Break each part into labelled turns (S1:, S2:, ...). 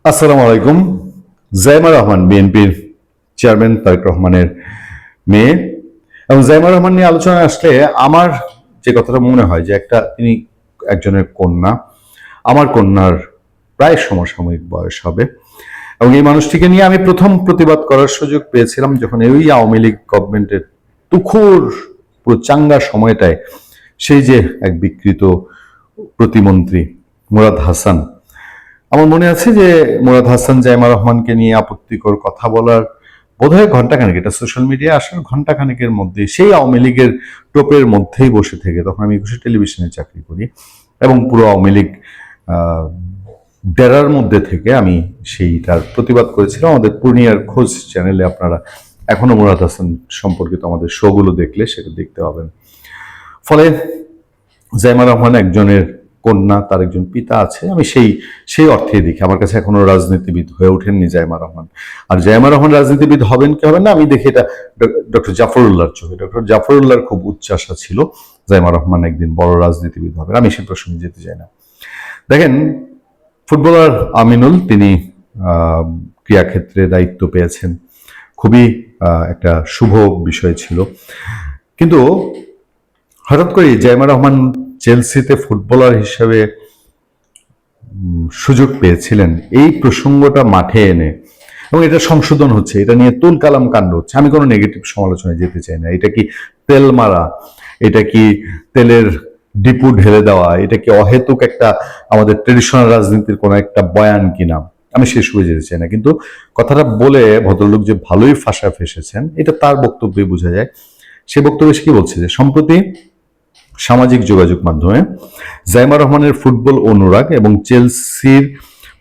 S1: আসসালামু আলাইকুম। জাইমা রহমান বিএনপির চেয়ারম্যান তারেক রহমানের মেয়ে, এবং জাইমা রহমান নিয়ে আলোচনা আসলে আমার যে কথাটা মনে হয় যে তিনি একজনের কন্যা, আমার কন্যার প্রায় সমসাময়িক বয়স হবে। এবং এই মানুষটিকে নিয়ে আমি প্রথম প্রতিবাদ করার সুযোগ পেয়েছিলাম যখন এই আওয়ামী লীগ গভর্নমেন্টের তুখুর পুরো চাঙ্গা সময়টায় সেই যে এক বিকৃত প্রতিমন্ত্রী মুরাদ হাসান, আমার মনে আছে যে মুরাদ হাসান জাইমা রহমানকে নিয়ে আপত্তিকর কথা বলার বোধহয় ঘন্টাখানেক, এটা সোশ্যাল মিডিয়া আসার ঘন্টাখানেকের মধ্যে সেই আওয়ামী লীগের টোপের মধ্যেই বসে থেকে, তখন আমি 21 টেলিভিশনে চাকরি করি, এবং পুরো আওয়ামী লীগ ডেরার মধ্যে থেকে আমি সেইটার প্রতিবাদ করেছিলাম। আমাদের পূর্ণিয়ার খোঁজ চ্যানেলে আপনারা এখনো মুরাদ হাসান সম্পর্কিত আমাদের শোগুলো দেখলে সেটা দেখতে পাবেন। ফলে জাইমা রহমান একজনের কন্যা, তার একজন পিতা আছে, আমি সেই অর্থে দেখি। আমার কাছে এখনো রাজনীতিবিদ হয়ে ওঠেননি জাইমা রহমান। আর জাইমা রহমান রাজনীতিবিদ হবেন কি হবেন না, আমি দেখি এটা ডক্টর জাফরুল্লাহর চোখে। ডক্টর জাফরুল্লাহর খুব উচ্চাশা ছিল জাইমা রহমান একদিন বড় রাজনীতিবিদ হবেন। আমি সে প্রসঙ্গে যেতে চাই না। দেখেন, ফুটবলার আমিনুল তিনি ক্রীড়াক্ষেত্রে দায়িত্ব পেয়েছেন, খুবই একটা শুভ বিষয় ছিল। কিন্তু হঠাৎ করে জাইমা রহমান চেলসিতে ফুটবলার হিসেবে সুযোগ পেয়েছিলেন, এই প্রসঙ্গটা মাঠে এনে, এবং এটা সংশোধন হচ্ছে, এটা নিয়ে তুল কালাম কাণ্ড হচ্ছে। আমি কোনো নেগেটিভ সমালোচনায় যেতে চাই না। এটা কি তেল মারা, এটা কি তেলের ডিপু ঢেলে দেওয়া, এটা কি অহেতুক একটা আমাদের ট্রেডিশনাল রাজনীতির কোনো একটা বয়ান কিনা, আমি শেষ হয়ে যেতে চাই না। কিন্তু কথাটা বলে ভদ্রলোক যে ভালোই ফাঁসা ফেসেছেন এটা তার বক্তব্যে বোঝা যায়। সে বক্তব্যে সে কি বলছে যে সম্প্রতি সামাজিক যোগাযোগ মাধ্যমে জাইমা রহমানের ফুটবল অনুরাগ এবং চেলসির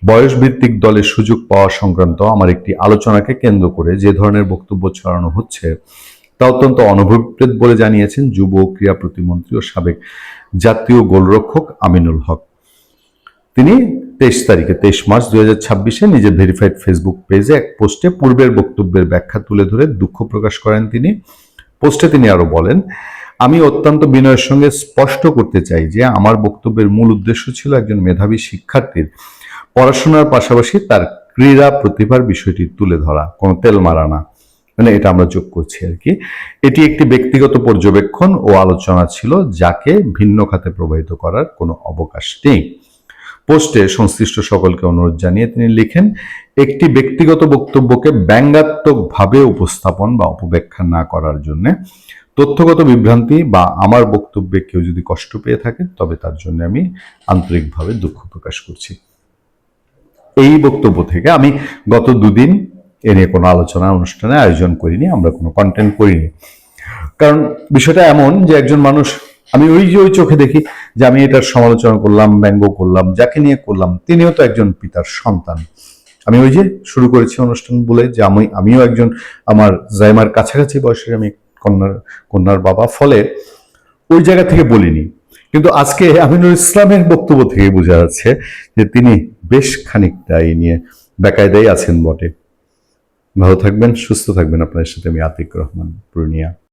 S1: বয়সভিত্তিক দলের সুযোগ পাওয়া সংক্রান্ত আমার একটি আলোচনাকে কেন্দ্র করে যে ধরনের বক্তব্য ছড়ানো হচ্ছে তা অত্যন্ত অনভিপ্রেত বলে জানিয়েছেন যুব ক্রীড়া প্রতিমন্ত্রী ও সাবেক জাতীয় গোলরক্ষক আমিনুল হক। তিনি 23 মার্চ 2026 নিজের ভেরিফাইড ফেসবুক পেজে এক পোস্টে পূর্বের বক্তব্যের ব্যাখ্যা তুলে ধরে দুঃখ প্রকাশ করেন। পোস্টে তিনি আরো বলেন, আমি অত্যন্ত বিনয়ের সঙ্গে স্পষ্ট করতে চাই যে আমার বক্তব্যের মূল উদ্দেশ্য ছিল একজন মেধাবী শিক্ষার্থীর পড়াশোনার পাশাপাশি তার ক্রীড়া প্রতিভার বিষয়টি তুলে ধরা, কোনো তেল মারা না। মানে এটা আমরা যোগ করছি আর কি। এটি একটি ব্যক্তিগত পর্যবেক্ষণ ও আলোচনা ছিল, যাকে ভিন্ন খাতে প্রবাহিত করার কোনো অবকাশ নেই। পোস্টে সংশ্লিষ্ট সকলকে অনুরোধ জানিয়ে তিনি লিখেন, একটি ব্যক্তিগত বক্তব্যকে ব্যঙ্গাত্মকভাবে উপস্থাপন বা অপব্যাখ্যা না করার জন্য, তথ্যগত বিভ্রান্তি বা আমার বক্তব্যে কেউ যদি কষ্ট পেয়ে থাকে তবে তার জন্য আমি আন্তরিকভাবে দুঃখ প্রকাশ করছি। এই বক্তব্য থেকে আমি গত দুদিন এ নিয়ে কোনো আলোচনা অনুষ্ঠানে আয়োজন করিনি, আমরা কোনো কন্টেন্ট করিনি। কারণ বিষয়টা এমন যে একজন মানুষ, আমি ওই চোখে দেখি যে আমি এটার সমালোচনা করলাম, ব্যঙ্গ করলাম, যাকে নিয়ে করলাম তিনিও তো একজন পিতার সন্তান। আমি ওই যে শুরু করেছি অনুষ্ঠান বলে যে আমিও একজন, আমার জাইমার কাছাকাছি বয়সের আমি কন্যার বাবা, ফলে ওই জায়গা থেকে বলিনি। কিন্তু আজকে আমিনুল ইসলামের বক্তব্য থেকে বোঝা যাচ্ছে যে তিনি বেশ খানিকটা এই নিয়ে বেকায়দাই আছেন বটে। ভালো থাকবেন, সুস্থ থাকবেন। আপনার সাথে আমি আতিক রহমান, পূর্ণিয়া।